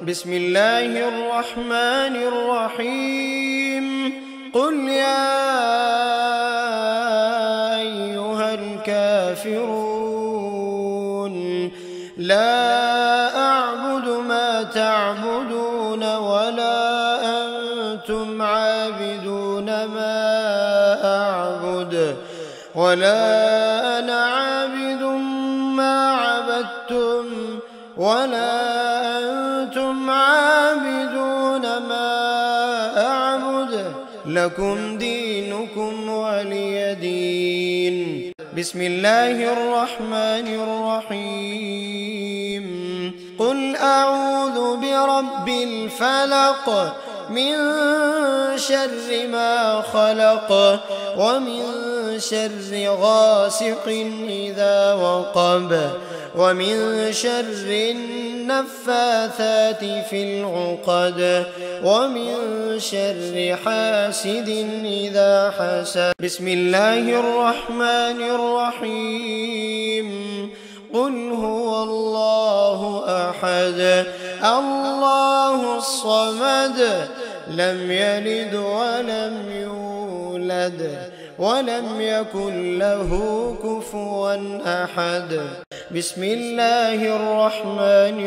بسم الله الرحمن الرحيم قل يا أيها الكافرون لا أعبد ما تعبدون ولا أنتم عابدون ما أعبد ولا أنا عابد ما عبدتم ولا أنتم عابدون ما أعبد لكم دينكم ولي دين. بسم الله الرحمن الرحيم قل أعوذ برب الفلق من شر ما خلق ومن شر غاسق إذا وقب ومن شر النفاثات في العقد ومن شر حاسد إذا حسد. بسم الله الرحمن الرحيم قل هو الله أحد الله الصمد لم يلد ولم يولد ولم يكن له كفوا أحد. بسم الله الرحمن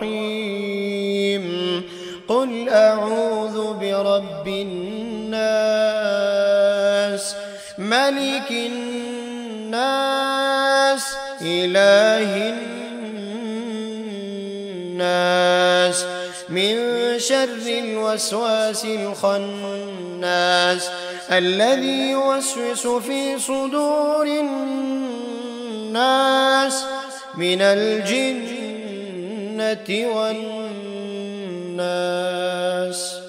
الرحيم قل أعوذ برب الناس ملك الناس إله الناس من شر الوسواس الخناس الذي يوسوس في صدور الناس من الجنة والناس.